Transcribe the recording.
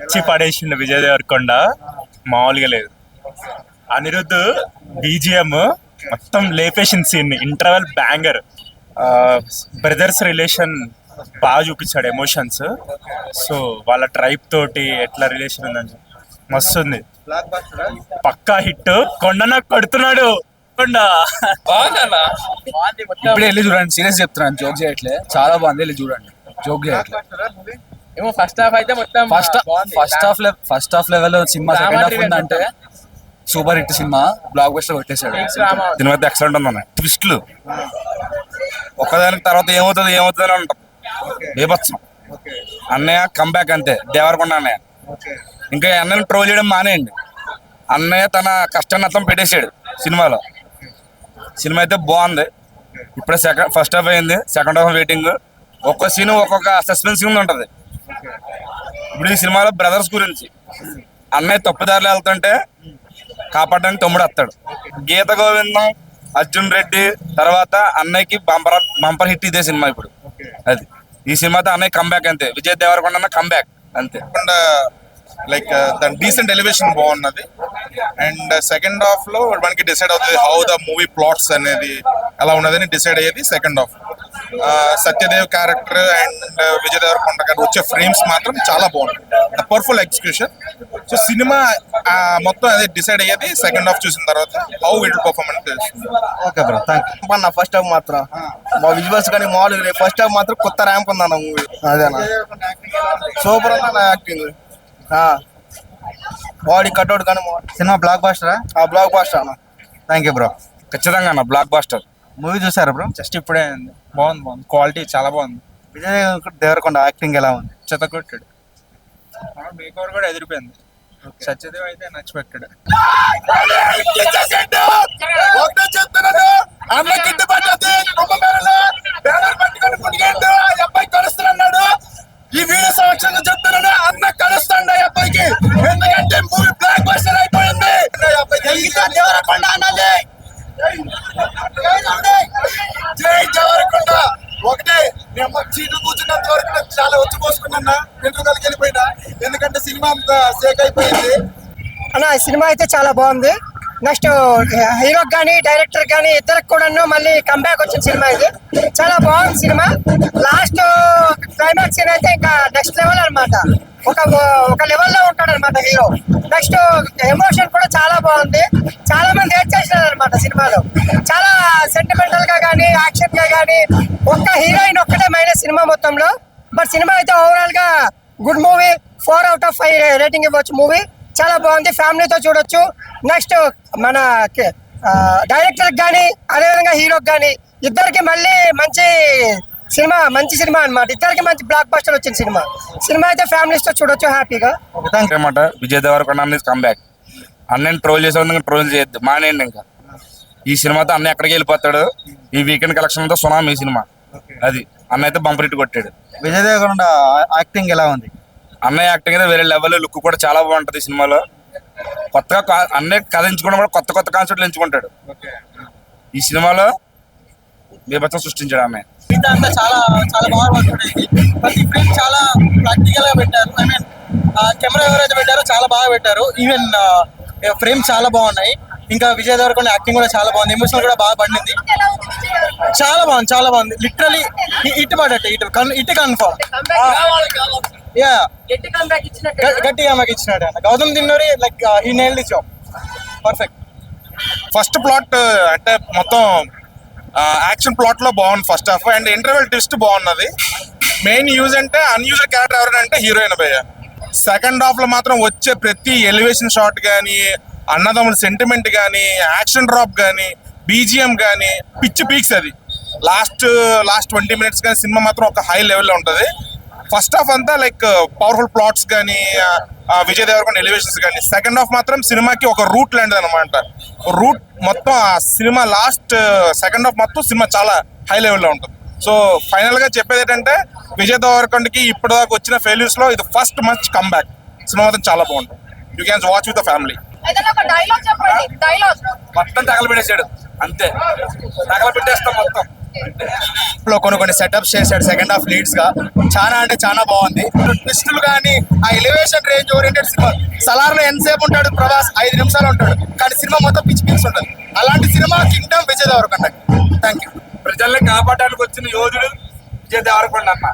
ఇచ్చి పడేసిండు విజయ్ దేవరకొండ, మామూలుగా లేదు. అనిరుద్ధ్ బీజిఎం మొత్తం లేపేసింది scene, interval banger. Brothers relation బాగా చూపించాడు, ఎమోషన్స్. సో వాళ్ళ ట్రైబ్ తోటి ఎట్లా రిలేషన్ ఉందని మస్తు ఉంది. పక్కా హిట్. కొండన కొడుతున్నాడు కొండ. ఇప్పుడు వెళ్ళి చూడండి, సీరియస్ చెప్తున్నాను, జోక్ చేయట్లే, చాలా బాగుంది, వెళ్ళి చూడండి, జోక్ చేయట్లే. ఏమో ఫస్ట్ హాఫ్ అయితే మొత్తం ఫస్ట్ హాఫ్ లెవెల్ సినిమా, సెకండ్ హాఫ్ ఉందంటే సూపర్ హిట్ సినిమా, బ్లాక్ బస్టర్ కొట్టేశాడు. సినిమా అయితే ఎక్సలెంట్ ఉందన్న. ట్విస్ట్లు ఒక్కదానికి తర్వాత ఏమవుతుంది అని అంటాం. బీభత్సం. అన్నయ్య కంబ్యాక్ అంతే, దేవరకొండ అన్నయ్య. ఇంకా అన్నయ్యని ట్రోల్ చేయడం మానేయండి. అన్నయ్య తన కష్టాన్ని అర్థం పెట్టేశాడు సినిమాలో. సినిమా అయితే బాగుంది. ఇప్పుడే ఫస్ట్ హాఫ్ అయింది, సెకండ్ హాఫ్ వెయిటింగ్. ఒక్కొక్క సీన్ ఒక్కొక్క సస్పెన్సింగ్ ఉంటుంది. ఇప్పుడు ఈ సినిమాలో బ్రదర్స్ గురించి, అన్నయ్య తప్పుదారిలో వెళ్తుంటే కాపాడడానికి తమ్ముడు వస్తాడు. గీత గోవిందం, అర్జున్ రెడ్డి తర్వాత అన్నయ్యకి బంపర్ హిట్ ఇదే సినిమా. ఇప్పుడు అది ఈ సినిమాతో అన్నయ్య కంబ్యాక్ అంతే, విజయ్ దేవరకొండ కంబ్యాక్ అంతే. లైక్ దాని డీసెంట్ ఎలివేషన్ బాగున్నది. అండ్ సెకండ్ హాఫ్ లో మనకి డిసైడ్ అవుతుంది హౌ ద మూవీ ప్లాట్స్ అనేది ఎలా ఉన్నదని డిసైడ్ అయ్యేది second half. Satyadev character and Vijay Deverakonda garu వచ్చే ఫ్రేమ్స్ మాత్రం చాలా బాగుంది, పవర్ఫుల్ ఎగ్జిక్యూషన్. సో సినిమా మొత్తం అదే డిసైడ్ అయ్యేది సెకండ్ హాఫ్ చూసిన తర్వాత, హౌ ఇట్ పర్ఫార్మెన్స్ తెలుస్తుంది. ఓకే బ్రో, థ్యాంక్ యూ అన్న. ఫస్ట్ హాఫ్ మాత్రం మా విజువల్స్ కానీ మామూలుగా, ఫస్ట్ హాఫ్ మాత్రం కొత్త ర్యాంప్ ఉందన్న మూవీ. అదేనా సూపర్ అన్న నా యాక్టింగ్, బాడీ కట్అవుట్ కానీ సినిమా బ్లాక్ బస్టరా? బ్లాక్ బస్టర్ అన్న. Thank you bro. ఖచ్చితంగా అన్న బ్లాక్ బాస్టర్. మూవీ చూసారా బ్రో? జస్ట్ ఇప్పుడే బాగుంది, క్వాలిటీ చాలా బాగుంది. విజయ్ దేవరకొండ యాక్టింగ్ ఎలా ఉంది? చెత్తకొట్టాడు, మేక్ ఓవర్ కూడా ఎదిరిపోయింది. సత్యదేవ్ అయితే నచ్చిపెట్టాడు. ఈ వీడియో సంవత్సరంగా చెప్తున్నాడు, అన్న కలుస్తాడు అబ్బాయికి, ఎందుకంటే మూవీ బ్లాక్ బస్టర్ అయిపోయింది. దేవరకొండ అన్నది జై దేవరకొండ. ఒకటే నేను సీట్లు కూర్చున్నంత వరకు నాకు చాలా వచ్చి పోసుకున్నా, వెంట్రుకలకి వెళ్ళిపోయినా, ఎందుకంటే సినిమా అంతా సేక్ అయిపోయింది అన్న. సినిమా అయితే చాలా బాగుంది. నెక్స్ట్ హీరోకి కానీ డైరెక్టర్ కానీ ఇద్దరికి కూడా మళ్ళీ కంబ్యాక్ వచ్చిన సినిమా ఇది. చాలా బాగుంది సినిమా. లాస్ట్ క్లైమాక్స్ సీన్ అయితే ఇంకా నెక్స్ట్ లెవెల్ అనమాట. ఒక లెవెల్లో ఉంటాడు అనమాట హీరో. నెక్స్ట్ ఎమోషన్ కూడా చాలా బాగుంది. చాలా మంది ఏడ్ చేసినారు అనమాట సినిమాలో. చాలా సెంటిమెంటల్ గా కానీ యాక్షన్ గా కానీ ఒక్క హీరోయిన్ ఒక్కటే మైనస్ సినిమా మొత్తంలో. బట్ సినిమా అయితే ఓవరాల్ గా గుడ్ మూవీ, 4/5 రేటింగ్ ఇవ్వచ్చు. మూవీ చాలా బాగుంది, ఫ్యామిలీతో చూడొచ్చు. నెక్స్ట్ మన డైరెక్టర్ కానీ అదేవిధంగా హీరోకి కానీ ఇద్దరికి మళ్ళీ మంచి సినిమా అన్నమాట. ఇద్దరికి మంచి బ్లాక్ బస్టర్ వచ్చిన సినిమా అయితే ఫ్యామిలీస్ తో చూడొచ్చు హ్యాపీగా. అనమాట విజయ్ దేవరకొండ అన్నది కంబ్యాక్. అన్నని ట్రోల్ చేసే ట్రోల్ చేయొద్దు, మానేయండి. ఇంకా ఈ సినిమాతో అన్న ఎక్కడికి వెళ్ళిపోతాడు. ఈ వీకెండ్ కలెక్షన్ తో సునామీ సినిమా. అది అన్న అయితే బంపర్ హిట్ కొట్టాడు. విజయ్ దేవరకొండ యాక్టింగ్ ఎలా ఉంది? అన్నయ్య యాక్టింగ్ అయితే వేరే లెవెల్, లుక్ కూడా చాలా బాగుంటది సినిమాలో. కొత్తగా అన్నయ్య కథ ఎంచుకోవడం కూడా కొత్త కాన్సెప్ట్లు ఎంచుకుంటాడు. ఈ సినిమాలో బీభత్సం సృష్టించాడు అన్నయ్య. అంతా చాలా చాలా బాగా పడుతుంది. ప్రతి ఫ్రేమ్ చాలా ప్రాక్టికల్ గా పెట్టారు. ఐ మీన్ కెమెరా ఎవరైతే పెట్టారో చాలా బాగా పెట్టారు. ఈవెన్ ఫ్రేమ్ చాలా బాగున్నాయి. ఇంకా విజయ్ దేవరకొండ యాక్టింగ్ కూడా చాలా బాగుంది. ఎమోషనల్ కూడా బాగా పండింది. చాలా బాగుంది. లిటరలీ ఇటు పడట్టు ఇటు కన్ఫర్మ్. గట్టిగా మాకు ఇచ్చినాడు అన్న. గౌతమ్ దిన్నూరి లైక్ ఈ nailed the job, perfect. First plot అంటే మొత్తం యాక్షన్ ప్లాట్ లో బాగుంది first half. And interval twist బాగున్నది. మెయిన్ యూజ్ అంటే అన్యూజువల్ క్యారెక్టర్ ఎవరంటే హీరోయిన్ భయ్య. సెకండ్ హాఫ్ లో మాత్రం వచ్చే ప్రతి ఎలివేషన్ షాట్ కానీ, అన్నదమ్ముల సెంటిమెంట్ కానీ, యాక్షన్ డ్రాప్ కానీ, బీజిఎం కానీ పిచ్చి పీక్స్. అది లాస్ట్ 20 minutes కానీ సినిమా మాత్రం ఒక హై లెవెల్లో ఉంటుంది. ఫస్ట్ హాఫ్ అంతా లైక్ పవర్ఫుల్ ప్లాట్స్ కానీ, విజయ్ దేవరకొండ ఎలివేషన్స్ కానీ. సెకండ్ హాఫ్ మాత్రం సినిమాకి ఒక రూట్ లాంటిది అనమాట. రూట్ మొత్తం ఆ సినిమా లాస్ట్ సెకండ్ హాఫ్ మొత్తం సినిమా చాలా హై లెవెల్లో ఉంటుంది. సో ఫైనల్ గా చెప్పేది ఏంటంటే విజయ్ దేవరకొండకి ఇప్పటిదాకా వచ్చిన ఫెయిల్యూర్స్ లో ఇది ఫస్ట్ మంచి కంబ్యాక్. సినిమా మాత్రం చాలా బాగుంటుంది. You can watch with the family. మొత్తం తగలబెట్టేసాడు అంతే, తగలబెట్టేస్తాం మొత్తం. లో కొన్ని సెటప్స్ చేశాడు సెకండ్ హాఫ్ లీడ్స్ గా, చాలా అంటే చాలా బాగుంది. ట్విస్టులు కానీ ఆ ఎలివేషన్ రేంజ్ ఓరియంటెడ్ సినిమా. సలార్లో ఎంతసేపు ఉంటాడు ప్రభాస్? 5 నిమిషాలు ఉంటాడు, కానీ సినిమా మొత్తం పిచ్చి ఉంటుంది. అలాంటి cinema Kingdom Vijay Deverakonda. Thank you. ప్రజల్ని కాపాడడానికి వచ్చిన యోధుడు విజయ్ దేవరకొండ అన్న.